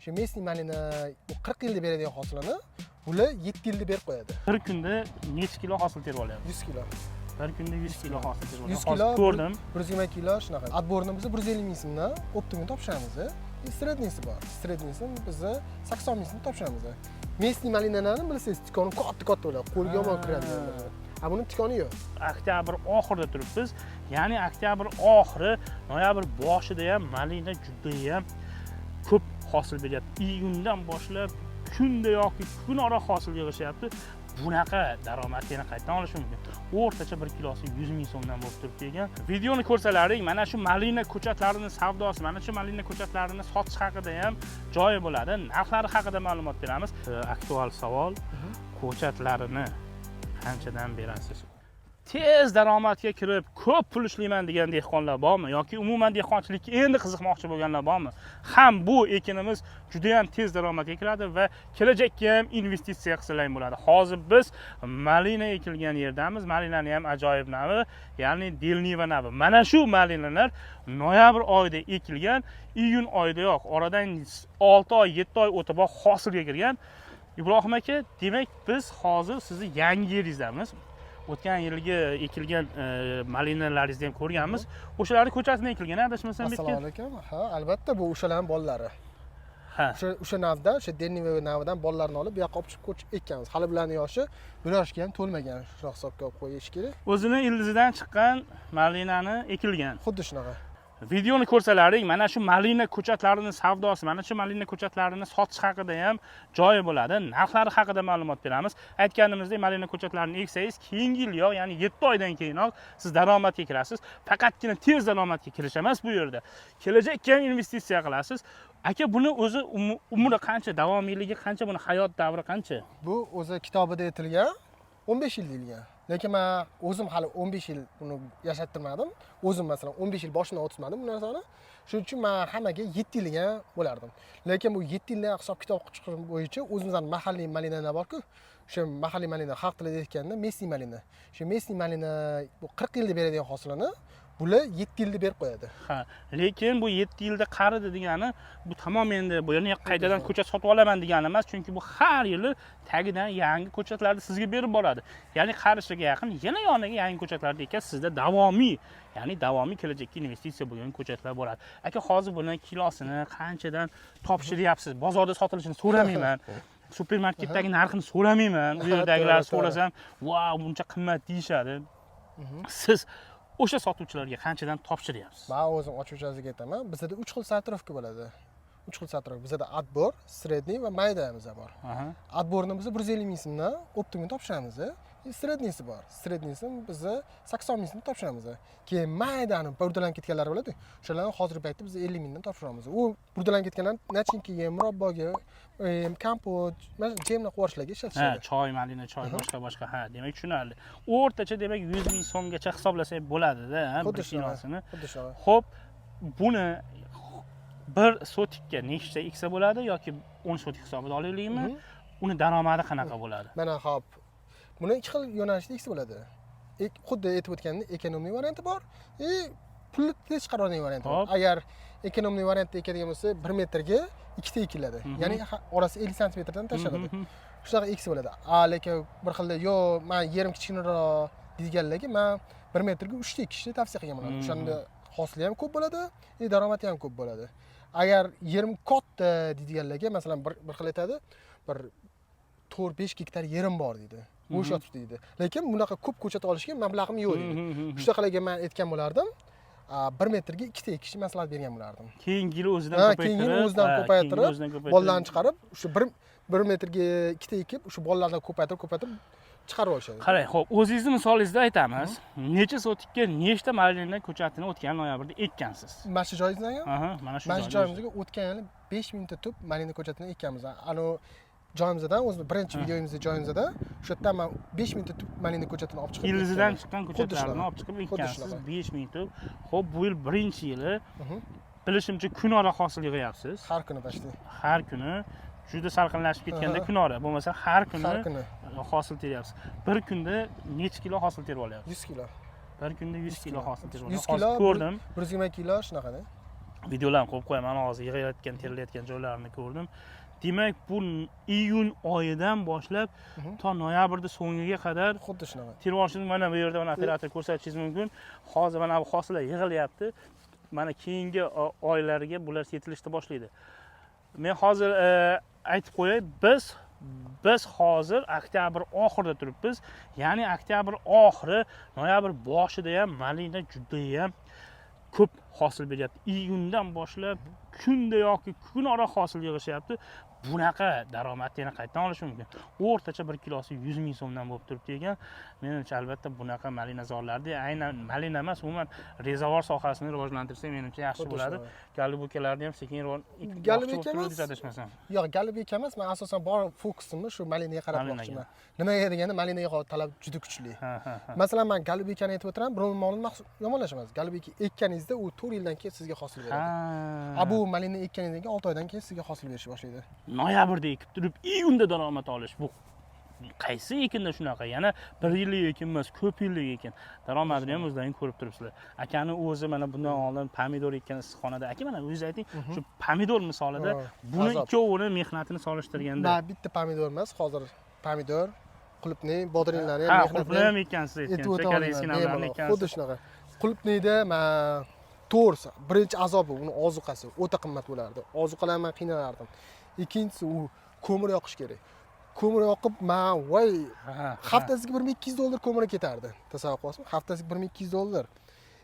Shu mesli malina 40 yilda beradigan hosilini ular 7 yilda berib qo'yadi. Bir kunda necha kilo hosil terib olyapsiz? 100 kilo. Bir kunda 100 kilo hosil terib 100 olyapsiz. kilo Ko'rdim. 120 kilo shunaqa. Отборni biz 150 ming so'mdan optimum topshiramiz. Srednisi bor. Srednisi biz 80 ming so'm topshiramiz. Mesli malinalarni bilsangiz, tikoni katta bo'ladi. Qo'lga yomon kiradi. Buni tikoni yo'q. Oktyabr oxirida turibmiz. Ya'ni oktyabr oxiri, noyabr boshida ham malina juda ham ko'p hosil beryapti. Iyundan boshlab kunda yoki kunora hosil yig'ishyapti. Bunaqa daromadni qayerdan olish mumkin? O'rtacha 1 kilosi 100 ming so'mdan bo'lib turibdi ekan. Videoni ko'rsalaring, mana shu malina ko'chatlarining savdosi, mana shu malina ko'chatlarini sotish haqida ham joyi bo'ladi. Narxlari haqida ma'lumot beramiz. Aktual savol, ko'chatlarini qanchadan berasiz? Tez daromadga kirib, ko'p pul ishlayman degan dehqonlar bormi yoki umuman dehqonchilikka endi qiziqmoqchi bo'lganlar bormi? Ham bu ekinimiz juda ham tez daromadga kiradi va kelajakka ham investitsiya qilsalar ham bo'ladi. Hozir biz malina ekilgan yerdamiz. Malinani ham ajoyib navi, ya'ni Delniva navi. Mana shu malinalar noyabr oyida ekilgan, iyun oyidayoq oradan 6 oy, 7 oy o'tib hosilga kirgan. Ibrohim aka, demak biz hozir sizni yangi yeringizdamiz. O'tgan yilgi ekilgan malinalaringizni ham ko'rganmiz. O'shalarning ko'chatini ekilgan, adashmasam bitgan. Assalomu alaykum. Ha, albatta bu o'shalarning bolalari. Ha. O'sha navda, o'sha Delniva navidan bolalarini olib, bu yoqqa olib chiqib ekkanmiz. Hali bularning yoshi bir yoshga ham to'lmagan. Shunaqa hisobga olib qo'yish kerak. O'zini ildizidan chiqqan malinani ekilgan. Xuddi shunaqa. Videoni ko'rsalaring, mana shu malina ko'chatlarining savdosi, mana shu malina ko'chatlarini sotish haqida ham joyi bo'ladi. Narxlari haqida ma'lumot beramiz. Aytganimizdek, malina ko'chatlarini eksangiz, keyingi yil yo'q, ya'ni 7 oydan keyinoq siz daromadga kirasiz. Faqatgina tez daromadga kirish emas bu yerda. Kelajakka ham investitsiya qilasiz. Aka, buni o'zi umri qancha, davomiyligi qancha, buni hayot davri qancha? Bu o'zi kitobida aytilgan 15 yil deyilgan. Lekin men o'zim hali 15 yil buni yashattirmadim. O'zim masalan 15 yil boshidan o'tmadim bu narsani. Shuning uchun men hammaga 7 yilga bo'lardim. Lekin bu 7 yildan hisob kitob chiqarish bo'yicha o'zimizning mahalliy malinalar bor-ku, o'sha mahalliy malina xalq tilida aytganda mesli malina. Shu mesli malina bu 40 yilda beradigan hosilini bular 7 yilda berib qo'yadi. Ha, lekin bu 7 yilda qaridi degani bu tamom endi bu yerni qaytadan ko'chat sotib olaman degani emas, chunki bu har yili tagidan yangi ko'chatlarni sizga berib boradi. Ya'ni qarishiga yaqin yana yoniga yangi ko'chatlarni ekan, sizda davomiy, ya'ni davomiy kelajakka investitsiya bo'lgan ko'chatlar bo'ladi. Aka, hozir buni kilosini qanchadan topshiryapsiz? Bozorda sotilishini so'ramayman. Supermarketdagi narxini so'ramayman. U yerdagilar so'rasam, "Vau, buncha qimmat" deyshadi. Siz o'sha sotuvchilarga qanchadan topshiryapsiz? Men o'zim ochuvchasiga aytaman. Bizda 3 xil sortirovka bo'ladi. 3 xil sortirovka. Bizda отбор, средний va maydamiz bor. Отборni biz 150 ming so'mdan optimum topshiramiz. Srednisi bor. Srednisi biz 80 ming so'm topshiramiz. Keyin maydani burdalanib ketganlari bo'ladi. O'shalarni hozirgi paytda biz 50 mingdan topshiramiz. U burdalanib ketganlar nachinkiga, murabboga, kompot, mana jemni qo'rishlarga ishlatishadi. Ha, choy, malina, choy, boshqa. Ha, demak tushunarli. O'rtacha demak 100 ming so'mgacha hisoblasak bo'ladi-da, bir kilosini. Xuddi shunaqa. Xo'p, buni bir sotikka nechta eksa bo'ladi yoki 10 sotik hisobida olaylikmi? Uni daromadi qanaqa bo'ladi? Mana hop. Buni 2 xil yo'nalishda eksa bo'ladi. Xuddi aytib o'tgandek, ekonomiy varianti bor, pulni tez chiqaradigan varianti bor. Agar ekonomiy variantda ekadigan bo'lsa, 1 metrga 2 ta ekiladi. Ya'ni orasi 50 santimetrdan tashlanadi. Shunaqa eksa bo'ladi. Lekin bir xilda yo'q, men yerim kichikroq deganlarga men 1 metrga 3 ta ekishni tavsiya qilgan bo'laman. O'shanda hosili ham ko'p bo'ladi, daromadi ham ko'p bo'ladi. Agar yerim katta deydiganlarga, masalan, bir xil aytadi, bir 4-5 gektar yerim bor deydi. Bo'sh yotibdi deydi. Lekin bunaqa ko'p ko'chat olishga mablag'im yo'q deydi. Shunaqalarga men aytgan bo'lardim. 1 metrga 2 ta ekish maslahat bergan bo'lardim. Keyingi yil o'zidan ko'paytirib, bolalarni chiqarib, o'sha 1 metrga 2 ta ekib, o'sha bolalardan ko'paytirib chiqarib olishadi. Qarang, xo'p, o'zingizning molingizda aytamiz. Necha sotikka nechta malina ko'chatini o'tgan noyabrda ekkansiz? Mana shu joyingizdan? Mana shu joyimizga o'tgan yili 5 mingta tub malina ko'chatini ekkanmiz. Joyimizdan, o'z birinchi videomizda joyimizda o'sha yerdan men 5 mingta tub malina ko'chatini olib chiqib, ildizidan chiqqan ko'chatlarni olib chiqib ekkansiz. 5 ming tub. Xo'p, bu yil birinchi yili bilishimcha kunora hosil yig'yapsiz. Har kuni почти. Har kuni juda salqinlashib ketganda kunora, bo'lmasa har kuni hosil teryapsiz. Bir kunda necha kilo hosil terib olyapsiz? 100 kilo. Bir kunda 100 kilo hosil terib olyapsiz. 100 kilo ko'rdim. 120 kilo shunaqada. videolarni qo'yib qo'yaman, hozir yig'ayotgan, terilayotgan joylarini ko'rdim. Demak, bu iyun oyidan boshlab to noyabrning so'ngiga qadar xuddi shunaqa. terib olishni mana bu yerda mana operator ko'rsatishingiz mumkin. Hozir mana bu hosillar yig'ilyapti. Mana keyingi oylarga bular yetilishni boshlaydi. Men hozir aytib qo'yay, biz hozir oktyabr oxirida turibmiz. Ya'ni oktyabr oxiri, noyabr boshida ham malina juda ham ko'p hosil beryapti. Iyundan boshlab kunda yoki kunora hosil yig'ishyapti. Bunaqa daromadni yana qayerdan olish mumkin? O'rtacha 1 kilosi 100 ming so'mdan bo'lib turibdi ekan. Menimcha albatta bunaqa malinazorlarda, aynan malina emas, umuman rezavor sohasini rivojlantirsak menimcha yaxshi bo'ladi. Galibukalarni ham sekin Galibeka emas. Yo'q, galibeka emas. Men asosan bor fokusimni shu malinaga qaratmoqchiman. Nimaga deganda malinaga talab juda kuchli. Masalan, men galibekani aytib o'tiraman, birov molni yomonlashamiz. Galibeka ekkaningizda u 4 yildan keyin sizga hosil beradi. Bu malina ekkaningizdan keyin 6 oydan keyin sizga hosil berish boshlaydi. Noyabrda ekib turib, iyunda daromad olish bu qaysi ekinda shunaqa? Yana 1 yillik ekin emas, ko'p yillik ekin. Daromadini ham o'zlaring ko'rib turibsizlar. Akani o'zi mana bundan oldin pomidor ekkan issiqxonada. Aka, mana o'zingiz ayting, shu pomidor misolida buni ikkovini mehnatini solishtirganda. Bitta pomidor emas, hozir pomidor, qulupnay, bodringlarni ham mehnatini. Qulupnay ham ekkansiz, shakar sinamlarni ekkansiz. Xuddi shunaqa. Qulupnayda to'rs, birinchi azobi, uni ozuqasi o'ta qimmat bo'lardi. Ozuqalar men qiynalardim. Ikkinchisi u ko'mir yoqish kerak. Ko'mir yoqib, voy, haftasiga $1200 ko'mir ketardi. Tasavvur qilasizmi? Haftasiga $1200.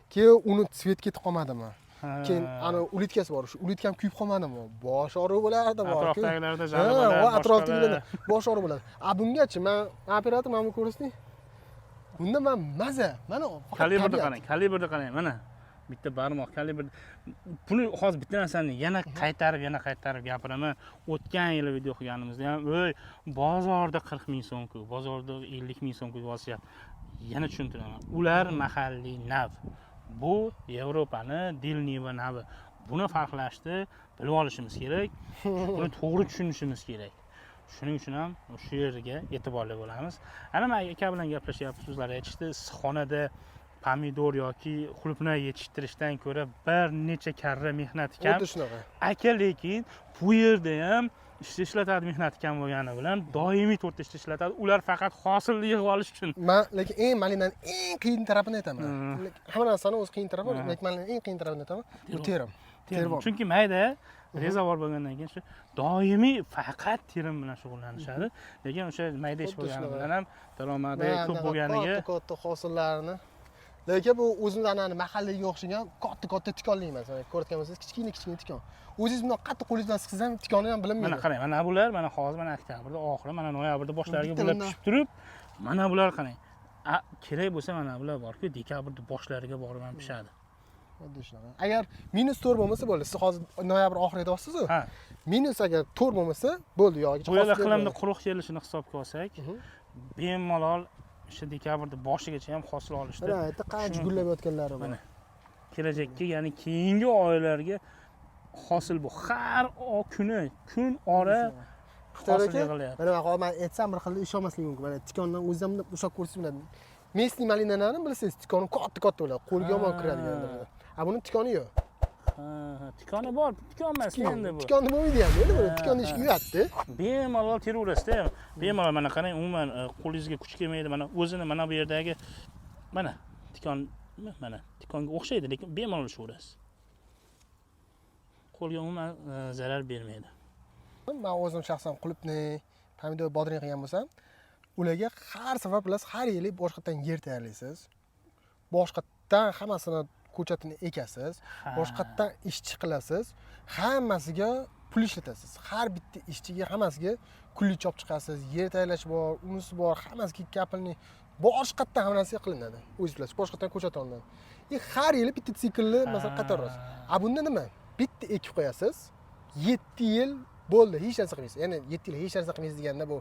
Keyin uni svet ketib qolmadimi? Keyin ana ulitkasi bor, shu ulitkam kuyib qolmadimi? Bosh og'riq bo'lardi, atrofdagilarda jarabalar, atrofdagilarda bosh og'riq bo'ladi. Bungacha men operator mana bu ko'rsatding. Bunda men maza, mana kalibrni qarang, mana. Bitta barmoq kalibr. Buni hozir bitta narsani yana qaytarib gapiraman. O'tgan yil video qilganimizda ham, bozorda 40 ming so'm-ku, bozorda 50 ming so'm-ku vosiyat. Yana tushuntiraman. Ular mahalliy nav. Bu Yevropani Dilniva navi. Buni farqlashni bilib olishimiz kerak. Buni to'g'ri tushunishimiz kerak. Shuning uchun ham shu yerga e'tiborli bo'lamiz. Ana men aka bilan gaplashyapmiz, so'zlar aytishdi, issiqxonada pomidor yoki qulupnay yetishtirishdan ko'ra bir necha karra mehnati kam. Xuddi shunaqa. Aka, lekin bu yerda ham ishlatadi, mehnati kam bo'lgani bilan doimiy to'rtta ishlatadi. Ular faqat hosilni yig'ib olish uchun. Men lekin malinaning eng qiyin tarafini aytaman. Hamma narsani o'z qiyin tarafi, lekin malinaning eng qiyin tarafini aytaman. Bu terim. Chunki mayda rezavor bo'lgandan keyin shu doimiy faqat terim bilan shug'ullanishadi. Lekin o'sha mayda ish bo'lgani bilan ham daromadi ko'p bo'lganiga katta hosillarni. Lekin bu o'zimizning mahallaga o'xshagan katta tikonli emas. Ko'rgan bo'lsangiz, kichkina tikon. O'zingiz bundan qattiq qo'lingiz bilan siqsangiz ham tikoni ham bilinmaydi. Mana qarang, mana bular, mana hozir mana oktyabrda oxiri, mana noyabrda boshlariga bular pishib turib, mana bular qarang. Kerak bo'lsa mana bular bor-ku, dekabrda boshlariga borib ham pishadi. Xuddi shunaqa. Agar -4 bo'lmasa bo'ldi. Siz hozir noyabr oxirida olasiz-ku? Minus agar 4 bo'lmasa bo'ldi yo'q. Bu yerda iqlimda quruq kelishini hisobga olsak, bemalol o'sha dekabrda boshigacha ham hosil olishdi. Aytdi, qancha gullab yotganlari bor. Kelajakka, ya'ni keyingi oylarga hosil bu. Har kun ora hosil yig'ilyapti. Mana hozir men aytsam bir xil ish olmasligim mumkin. Mana tikondan o'zim ushlab ko'rsiz biladi. Mesli malinalarini bilsangiz, tikoni katta bo'ladi. Qo'lga yomon kiradigandir. Buni tikoni yo'q. Tikoni bor, tikon emas endi bu. Tikonni bo'lmaydi ham, endi bu tikonni ishga uyatdi. Bemalol teraverasizda. Bemalol mana qarang, umuman qo'lingizga kuch kelmaydi. Mana o'zini mana bu yerdagi mana tikonga o'xshaydi, lekin bemalol ushlaverasiz. Qo'lga umuman zarar bermaydi. Men o'zim shaxsan qulupnay, pomidor, bodring qilgan bo'lsam, ularga har safar bilasiz, har yili boshqatdan yer tayyorlaysiz. Boshqatdan hammasini ko'chatini ekasiz, boshqatdan ishchi qilasiz, hammasiga pul ishlatasiz. Har bitta ishchiga hammasiga kulli chop chiqasiz, yer tayyorlash bor, unisi bor, hammasiga kapilni boshqatdan hamma narsa qilinadi. O'zingiz bilasiz, boshqatdan ko'chat olinadi. Har yili bitta siklni masalan qaytarasiz. Bunda nima? Bitta ekib qo'yasiz, 7 yil bo'ldi, hech narsa qilmaysiz. Ya'ni 7 yil hech narsa qilmaysiz deganda bu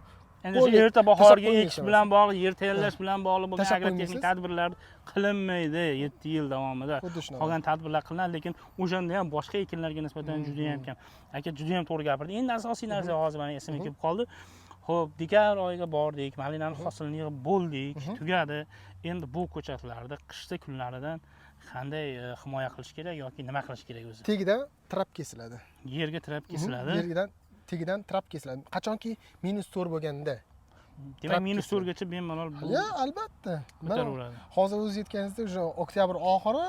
endi shu erta bahorga ekish bilan bog'liq, yer tayyorlash bilan bog'liq bo'lgan agrotexnik tadbirlar qilinmaydi 7 yil davomida. Qolgan tadbirlar qilinadi, lekin o'shanda ham boshqa ekinlarga nisbatan juda ham kam. Aka juda ham to'g'ri gapirdi. Endi asosiy narsa hozir meni esimga kelib qoldi. Xo'p, dekabr oyiga bordik, malinani hosilini yig'ib bo'ldik, tugadi. Endi bu ko'chatlarda qishda kunlaridan qanday himoya qilish kerak yoki nima qilish kerak o'zi? Tagidan trap kesiladi. Yerga tirab kesiladi. Tagidan trap kesiladi. Qachonki -4 bo'lganda. Demak, -4 gacha bemalol bu Ya, albatta. ko'taraveradi. Hozir o'zingiz aytganingizdek, o'sha oktyabr oxiri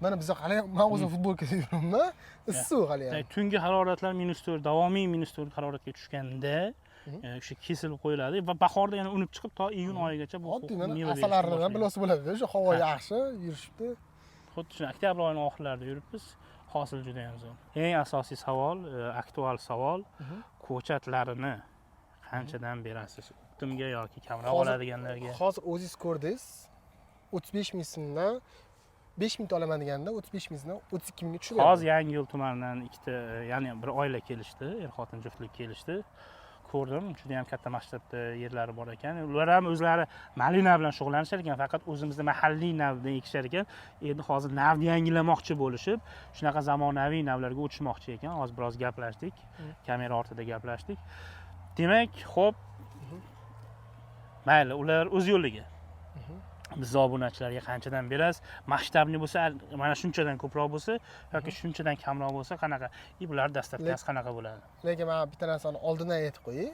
mana biz hali men o'zim futbolkada yuribman. Issiq hali ham. Tungi haroratlar -4, davomiy -4 haroratga tushganda o'sha kesilib qo'yiladi va bahorda yana unib chiqib to iyun oyigacha bu oddiy mana asalaridan bilasa bo'ladi. O'sha havo yaxshi, yurishibdi. Xuddi shuni oktyabr oyining oxirlarida yuribmiz. Hosil juda ham zo'r. Eng asosiy savol, aktual savol, ko'chatlarini qanchadan berasiz? Optimga yoki kamroq oladiganlarga? Hozir o'zingiz ko'rdingiz. 35 ming so'mdan 5 ming olaman deganda 35 mingdan 32 mingga tushirdi. Hozir Yangiyo'l tumanidan ikkita, ya'ni bir oila kelishdi, er-xotin juftlik kelishdi. Ko'rdim, juda ham katta masshtabda yerlari bor ekan. Ular ham o'zlari malina bilan shug'ullanishar ekan, faqat o'zimizda mahalliy navdan ekishar ekan. Endi hozir navni yangilamoqchi bo'lishib, shunaqa zamonaviy navlarga o'tishmoqchi ekan. Hozir biroz gaplashdik, kamera ortida gaplashdik. Demak, xo'p. Mayli, ular o'z yo'liga. Biz obunachilarga qanchadan berasiz? Masshtabli bo'lsa, mana shunchadan ko'proq bo'lsa yoki shunchadan kamroq bo'lsa qanaqa? Bular dastavkasi qanaqa bo'ladi? Lekin men bitta narsani oldindan aytib qo'yay.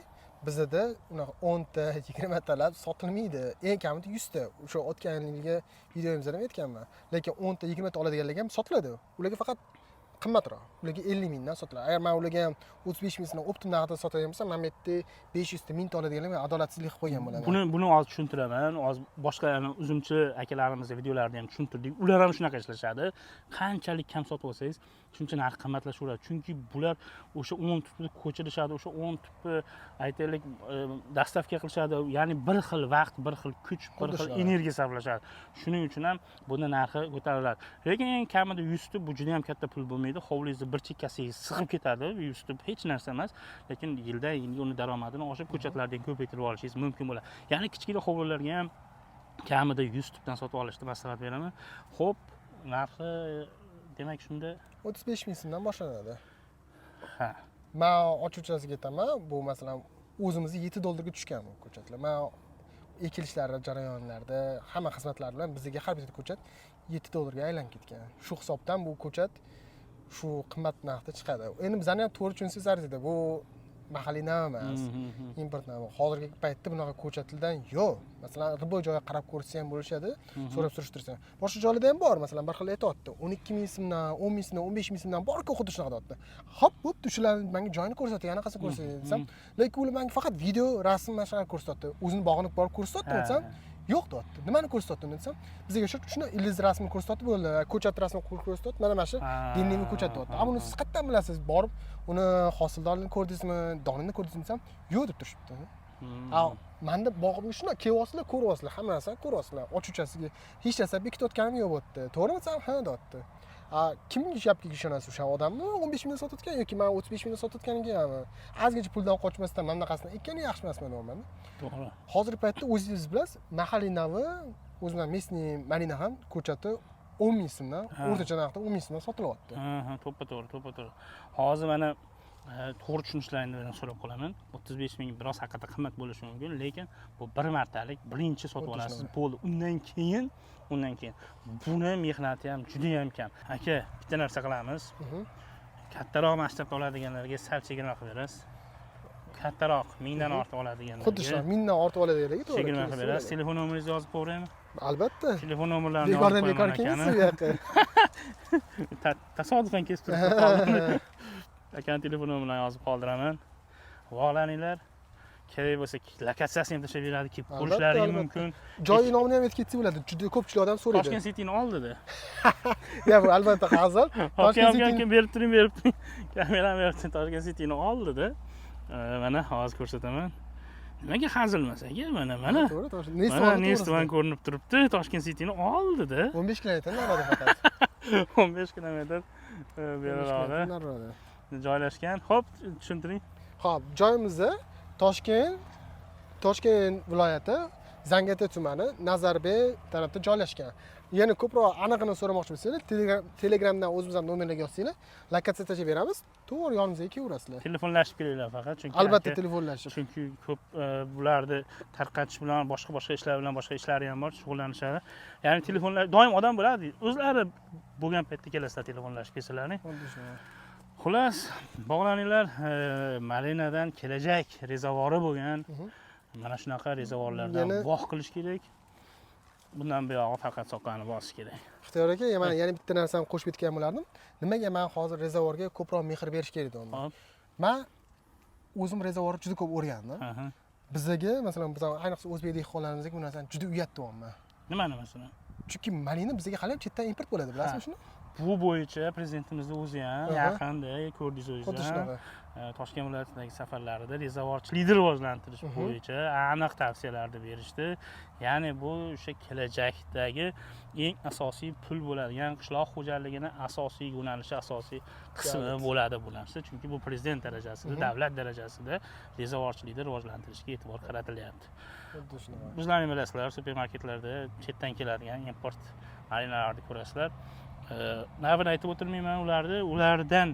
Bizda unaqa 10 ta, 20 talab sotilmaydi. Eng kamida 100 ta. O'sha o'tgan yilgi videomizda ham aytganman. Lekin 10 ta, 20 ta oladiganlar ham sotiladi. Ularga faqat qimmatroq. Ularga 50 mingdan sotiladi. Agar men ularga ham 35 ming so'mdan optim narxda sotadigan bo'lsam, men bu yerda 500 ta, 1000 ta oladiganlarga adolatsizlik qo'ygan bo'laman. Buni hozir tushuntiraman. Hozir boshqa uzumchi akalarimizning videolarida ham tushuntirdik. Ular ham shunaqa ishlashadi. Qanchalik kam sotib olsangiz, shuncha narx qimmatlashaveradi. Chunki bular o'sha 10 tupni ko'chirishadi, o'sha 10 tupni aytaylik dastavka qilishadi. Ya'ni bir xil vaqt, bir xil kuch, bir xil energiya sarflashadi. Shuning uchun ham buni narxi ko'tariladi. Lekin eng kamida 100 tup bu juda ham katta pul bo'lmaydi. Hovlingizni bir chekkasiga sig'ib ketadi. 100 tup hech narsa emas, lekin yildan yilga uni daromadini oshib ko'chatlardan ko'paytirib olishingiz mumkin bo'ladi. Ya'ni kichkina hovlilarga ham kamida 100 tupdan sotib olishni maslahat beraman. Xo'p, narxi demak shunda 35 ming so'mdan boshlanadi. Ha. Men ochuvchasiga aytaman, bu masalan o'zimizga $7 ga tushgan bu ko'chatlar. Men ekilishlari jarayonlarda hamma xizmatlar bilan bizga har bitta ko'chat $7 ga aylanib ketgan. Shu hisobdan bu ko'chat shu qimmat narxda chiqadi. Endi bizani ham to'g'ri tushunsangiz arziydi. Bu mahalliy nav emas, import nav. Hozirgi paytda bunaqa ko'chatlardan yo'q. Masalan, ribo joyga qarab ko'rsa ham bo'lishadi, so'rab surishtirsa. Boshqa joylarda ham bor, masalan, bir xil aytayapti. 12 ming so'mdan, 10 ming so'mdan, 15 ming so'mdan bor-ku xuddi shunaqa deyapti. Hop, bo'pti, shularni menga joyini ko'rsatdi, yana qasam ko'rsatdi desam, lekin ular menga faqat video, rasm mashg'ulot ko'rsatdi. O'zini bog'ini borib ko'rsatdi desam, yo'q deyapti. Nimani ko'rsatdi desam, bizga shuni ildiz rasmini ko'rsatib bo'ldi, ko'chat rasmini ko'rsatdi. Mana shu dinning ko'chat deyapti. Ammo siz qayerdan bilasiz? Borib uni hosildorligini ko'rdingizmi, donini ko'rdingizmi desam, yo'q deb turishibdi. Menda bog'imga shuna kelyapsizlar, ko'ryapsizlar, hamma narsani ko'ryapsizlar. Ochuvchasiga hech narsa bekitayotganim yo'q bo'pti. To'g'rimi desam, ha deyapti. Kimning gapiga ishonasiz o'sha odamni 15 mingdan sotayotgan yoki men 35 mingdan sotayotganiga ham ozgacha puldan qochmasdan mana bunaqasini ekkani yaxshi emasmi deyapman. To'g'ri. Hozirgi paytda o'zingiz bilasiz, mahalliy navi, o'zimdan Mesni Marina ham ko'chati 10 ming so'mdan, o'rtacha narxda 10 ming so'mdan sotilyapti. Ha, to'ppa-to'g'ri. Hozir mana to'g'ri tushunishlarini so'rab qolaman. 35 ming biroz haqiqatda qimmat bo'lishi mumkin, lekin bu bir martalik birinchi sotib olasiz, bo'ldi. Undan keyin buni mehnati ham juda ham kam. Aka, bitta narsa qilamiz. Kattaroq masshtabda oladiganlarga sal chegirma qilib berasiz. Kattaroq, 1000 dan ortiq oladiganlarga. Xuddi shu 1000 dan ortiq oladiganlarga to'g'ri. Chegirma qilib berasiz. Telefon nomeringizni yozib qo'yaymi? Albatta. Telefon nomerlarini yozib qo'yaman. Bekor kelasiz bu yoqqa. Tasodifan kesib turibman. Akani telefon nomerini yozib qoldiraman. Bog'laninglar. Kerak bo'lsa lokatsiyasini ham tashlab beradi, kelib ko'rishlari mumkin. Joyi nomini ham aytib ketsa bo'ladi. Juda ko'pchilik odam so'raydi. Toshkent City'ni oldida. Ya bu albatta hazil. Toshkent City'ni berib turing. Kamerani berib turing. Toshkent City'ni oldida. Mana hozir ko'rsataman. Nimaga hazilmas aka? Mana. To'g'ri. Nestvan ko'rinib turibdi. Toshkent City'ni oldida. 15 kilometr narada faqat. 15 kilometr beriroqda joylashgan. Xo'p, tushuntiring. Xo'p, joyimizda Toshkent viloyati Zangiota tumani, Nazarbek tarafda joylashgan. Yana ko'proq aniqini so'ramoqchi bo'lsangiz, Telegramdan o'zimizdan nomerlarga yozsanglar, lokatsiya tashib beramiz. To'g'ri yonimizga kelaverasizlar. Telefonlashib kelinglar faqat, chunki Albatta telefonlashib. Chunki ko'p bularni tarqatish bilan boshqa ishlar bilan boshqa ishlari ham bor, shug'ullanishadi. Ya'ni telefonlar doim odam bo'ladi, o'zlari bo'lgan paytda kelasizlar telefonlashib kelsalarning. Xullas, bog'laninglar, Malinadan kelajak rezavori bo'lgan mana shunaqa rezavorlardan bog' qilish kerak. Bundan buyog'i faqat soqani bosish kerak. Ixtiyor aka, mana yana bitta narsani qo'shib ketgan bo'lardim. Nimaga men hozir rezavorga ko'proq mehr berish kerak deyapman. Men o'zim rezavorni juda ko'p o'rgandim. Bizga, masalan, biz ayniqsa o'zbek dehqonlarimizga bu narsani juda uyatdiyapman. Nimani masalan? Chunki Malina bizga hali chetdan import bo'ladi, bilasizmi shuni? Bu bo'yicha prezidentimizning o'zi ham yaqinda ko'rdingiz o'zingiz. Toshkent viloyatidagi safarlarida rezavorchilikni rivojlantirish bo'yicha aniq tavsiyalarni berishdi. Ya'ni bu o'sha kelajakdagi eng asosiy pul bo'ladigan qishloq xo'jaligining asosiy yo'nalishi, asosiy qismi bo'ladi bu narsa. Chunki bu prezident darajasida, davlat darajasida rezavorchilikni rivojlantirishga e'tibor qaratilyapti. Bizlarning bilasizlar, supermarketlarda chetdan keladigan import malinalarni ko'rasizlar. Navini aytib o'tirmayman ulardan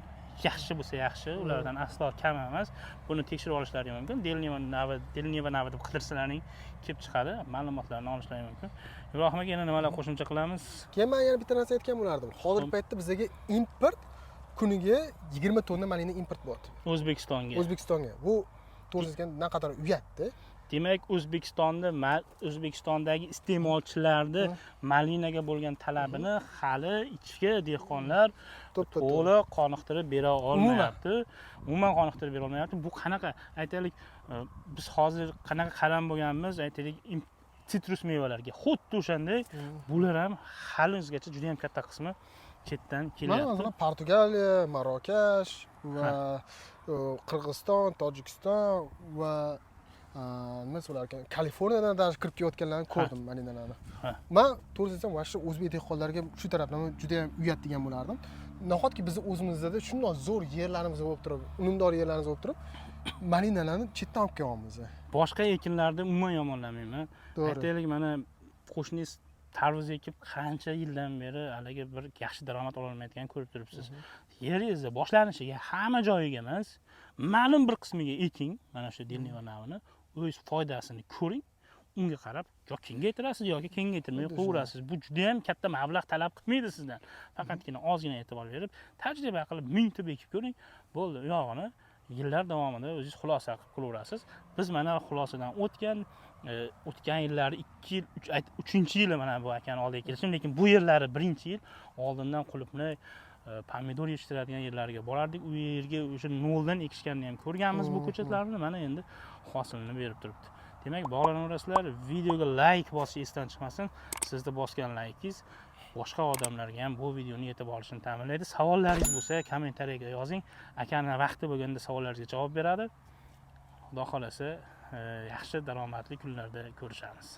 yaxshi bo'lsa yaxshi, ulardan aslo kam emas. Buni tekshirib olishlari mumkin. Delniva navi deb qidirsalaring kelib chiqadi, ma'lumotlarni olishlari mumkin. Ibrohim aka, yana nimalar qo'shimcha qilamiz? Keyin men yana bitta narsa aytgan bo'lardim. Hozirgi paytda bizga import kuniga 20 tonna malina import bo'lyapti. O'zbekistonga. Bu to'g'risi naqadar uyatda. Demak, O'zbekistondagi iste'molchilarni malinaga bo'lgan talabini hali ichki dehqonlar to'liq qoniqtirib bera olmayapti. Umuman qoniqtirib bera olmayapti. Bu qanaqa, aytaylik, biz hozir qanaqa qaram bo'lganmiz, aytaylik, sitrus mevalarga. Xuddi o'shanday bular ham halizgacha juda ham katta qismi chetdan kelyapti. Mana Portugaliya, Marokash va Qirg'iziston, Tojikiston va nima so'rar ekan, Kaliforniyadan даже kirib kelayotganlarni ko'rdim malinalarni. Men to'g'ri desam, mana shu o'zbek dehqonlarga shu tarafdan juda ham uyat degan bo'lardim. Nahotki biz o'zimizda shunday zo'r yerlarimiz bo'lib turib, unumdor yerlarimiz bo'lib turib, malinalarni chetdan olib kelyapmiz. Boshqa ekinlarni umuman yomonlamayman. Aytaylik, mana qo'shningiz tarvuz ekib qancha yildan beri haligi bir yaxshi daromad ola olmayotganini ko'rib turibsiz. Yeringizni boshlanishiga hamma joyiga emas, ma'lum bir qismiga eking, mana shu delniva navini, o'z foydasini ko'ring, unga qarab yo kengaytirasiz yoki kengaytirmay qo'yaverasiz. Bu juda ham katta mablag' talab qilmaydi sizdan. Faqatgina ozgina e'tibor berib, tajriba qilib mingta ekib ko'ring, bo'ldi. U yog'ini yillar davomida o'zingiz xulosa qilib qilaverasiz. Biz mana xulosadan o'tgan yillari 2 yil, 3-yili mana bu akani oldiga kelishim, lekin bu yillari 1-yil oldindan qulupni pomidor yetishtiradigan yerlarga borardik. U yerga o'sha noldan ekishganini ham ko'rganmiz bu ko'chatlarni. Mana endi hosilini berib turibdi. Demak, bog'lanaverasizlar. Videoga like bosish esdan chiqmasin. Sizda bosgan like'ingiz boshqa odamlarga ham bu videoni yetib olishini ta'minlaydi. Savollaringiz bo'lsa, kommentariyaga yozing. Akani vaqti bo'lganda savollaringizga javob beradi. Xudo xolasa, yaxshi daromadli kunlarda ko'rishamiz.